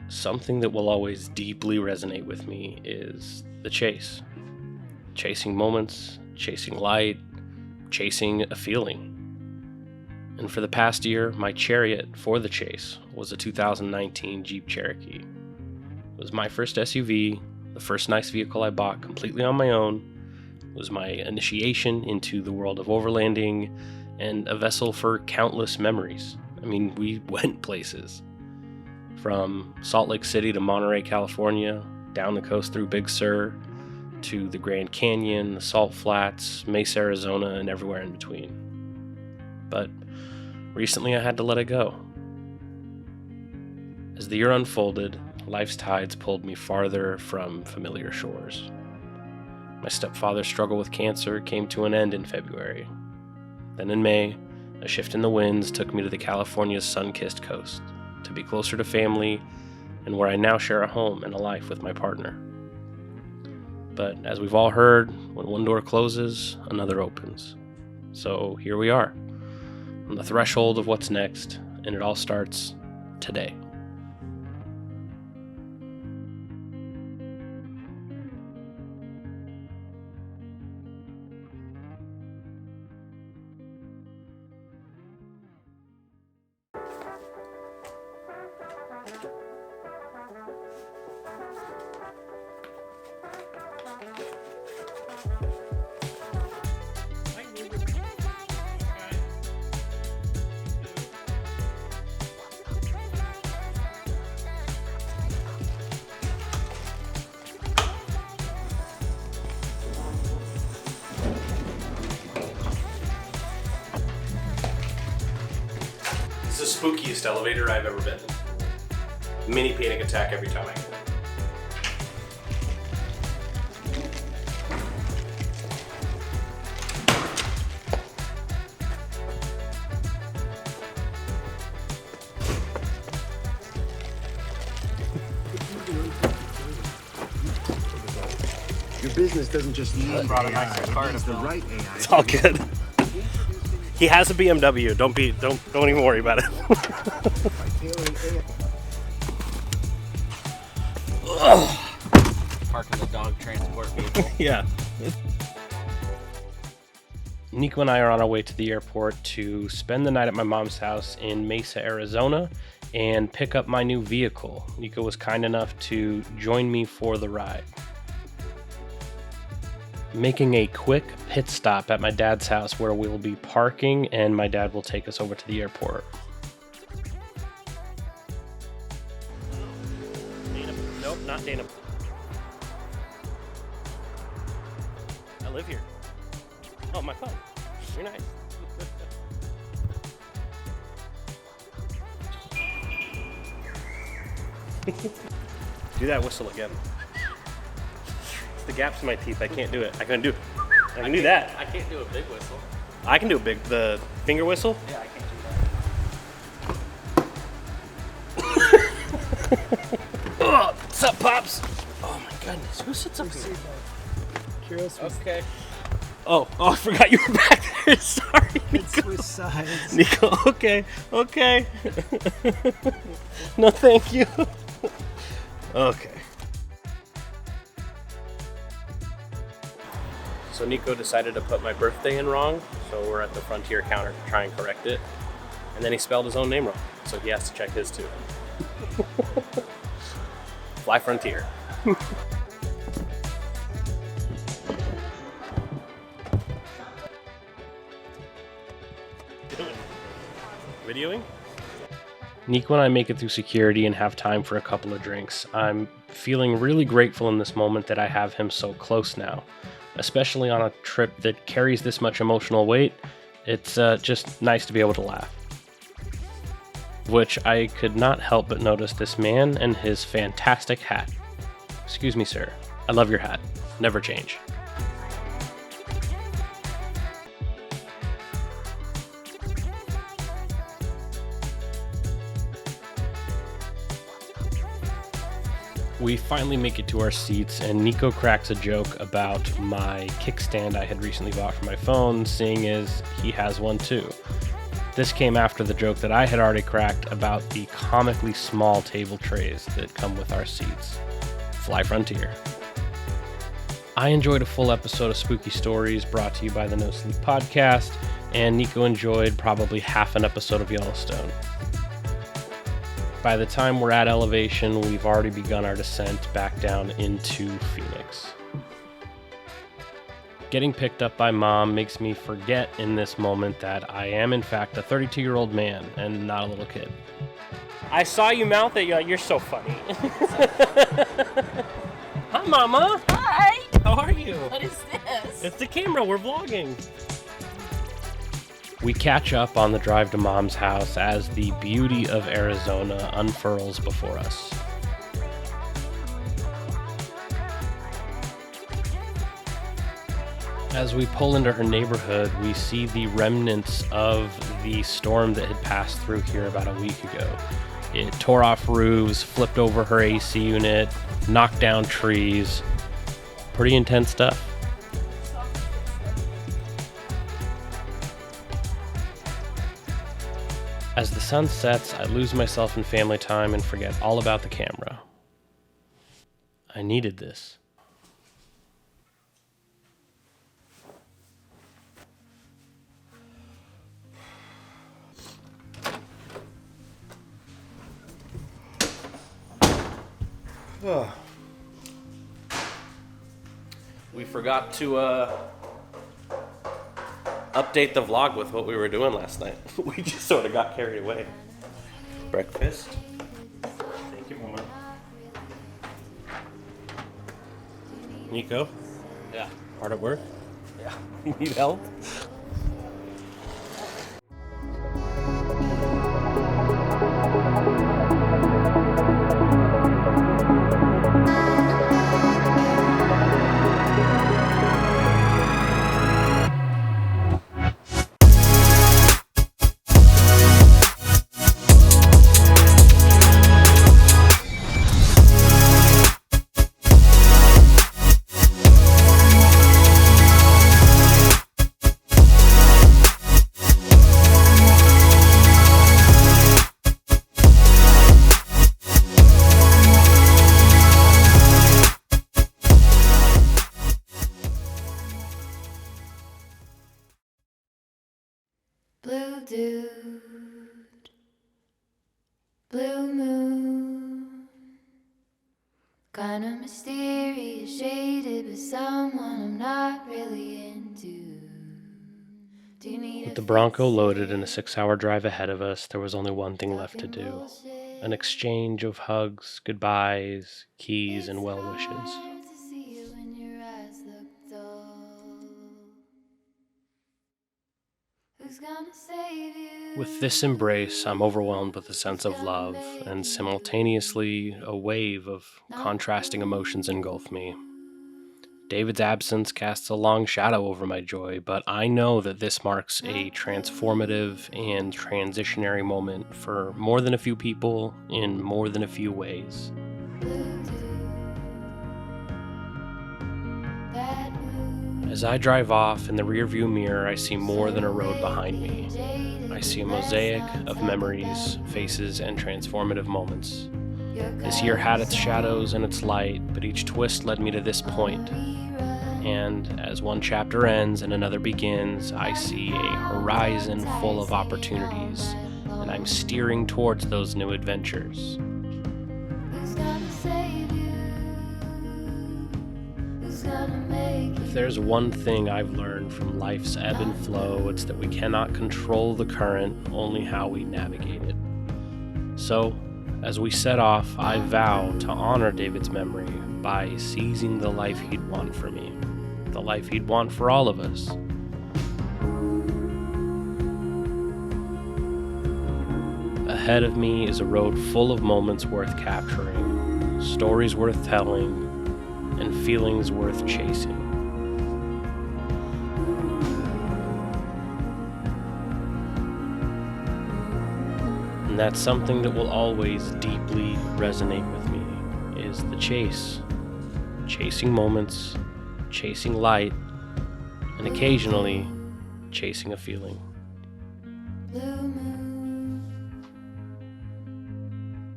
Something that will always deeply resonate with me is the chase. Chasing moments, chasing light, chasing a feeling. And for the past year, my chariot for the chase was a 2019 Jeep Cherokee. It was my first SUV, the first nice vehicle I bought completely on my own. It was my initiation into the world of overlanding and a vessel for countless memories. I mean, we went places. From Salt Lake City to Monterey, California, down the coast through Big Sur, to the Grand Canyon, the Salt Flats, Mesa, Arizona, and everywhere in between. But recently I had to let it go. As the year unfolded, life's tides pulled me farther from familiar shores. My stepfather's struggle with cancer came to an end in February. Then in May, a shift in the winds took me to the California's sun-kissed coast, to be closer to family and where I now share a home and a life with my partner. But as we've all heard, when one door closes, another opens. So here we are, on the threshold of what's next, and it all starts today. It's the spookiest elevator I've ever been in. Mini panic attack every time I get Your business doesn't just need AI, it needs the right AI. It's all good. He has a BMW. Don't even worry about it. Parking the dog transport vehicle. Yeah. Nico and I are on our way to the airport to spend the night at my mom's house in Mesa, Arizona, and pick up my new vehicle. Nico was kind enough to join me for the ride. Making a quick pit stop at my dad's house where we'll be parking and my dad will take us over to the airport. Dana. Nope, not Dana. I live here. Oh, my phone. You're nice. Do that whistle again. The gaps in my teeth, I can't do it. I can do that. I can't do a big whistle. I can do the finger whistle. Yeah, I can't do that. Oh, what's up, Pops? Oh my goodness, who sits up here? Curious. Okay. Oh, I forgot you were back there. Sorry, It's Nico. with size. Nico, okay. No, thank you. Okay. So Nico decided to put my birthday in wrong, so we're at the Frontier counter to try and correct it. And then he spelled his own name wrong, so he has to check his too. Fly Frontier. Videoing? Nico and I make it through security and have time for a couple of drinks. I'm feeling really grateful in this moment that I have him so close now. Especially on a trip that carries this much emotional weight, it's just nice to be able to laugh. Which I could not help but notice this man and his fantastic hat. Excuse me, sir. I love your hat. Never change. We finally make it to our seats, and Nico cracks a joke about my kickstand I had recently bought for my phone, seeing as he has one too. This came after the joke that I had already cracked about the comically small table trays that come with our seats. Fly Frontier. I enjoyed a full episode of Spooky Stories brought to you by the No Sleep Podcast, and Nico enjoyed probably half an episode of Yellowstone. By the time we're at elevation, we've already begun our descent back down into Phoenix. Getting picked up by Mom makes me forget in this moment that I am in fact a 32-year-old man and not a little kid. I saw you mouth it, you're so funny. Hi, Mama. Hi! How are you? What is this? It's the camera, we're vlogging. We catch up on the drive to Mom's house as the beauty of Arizona unfurls before us. As we pull into her neighborhood, we see the remnants of the storm that had passed through here about a week ago. It tore off roofs, flipped over her AC unit, knocked down trees. Pretty intense stuff. As the sun sets, I lose myself in family time and forget all about the camera. I needed this. We forgot to update the vlog with what we were doing last night. We just sort of got carried away. Breakfast. Thank you, Mama. Nico? Yeah. Hard at work? Yeah. Need help? Blue dude, blue moon, kinda mysterious, shaded with someone I'm not really into. Do you need With the Bronco loaded and a 6-hour drive ahead of us, there was only one thing left to do. An exchange of hugs, goodbyes, keys, and well wishes. With this embrace, I'm overwhelmed with a sense of love, and simultaneously a wave of contrasting emotions engulf me. David's absence casts a long shadow over my joy, but I know that this marks a transformative and transitionary moment for more than a few people in more than a few ways. As I drive off, in the rearview mirror, I see more than a road behind me. I see a mosaic of memories, faces, and transformative moments. This year had its shadows and its light, but each twist led me to this point. And as one chapter ends and another begins, I see a horizon full of opportunities, and I'm steering towards those new adventures. If there's one thing I've learned from life's ebb and flow, it's that we cannot control the current, only how we navigate it. So, as we set off, I vow to honor David's memory by seizing the life he'd want for me, the life he'd want for all of us. Ahead of me is a road full of moments worth capturing, stories worth telling, and feelings worth chasing. And that's something that will always deeply resonate with me, is the chase. Chasing moments, chasing light, and occasionally chasing a feeling. blue moon.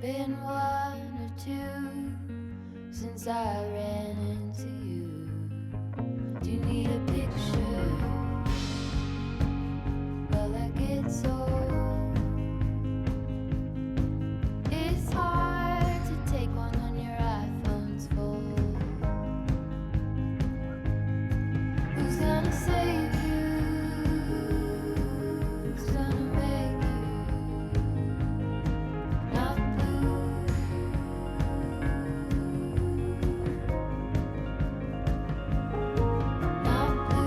Been one or two since I ran into you. Do you need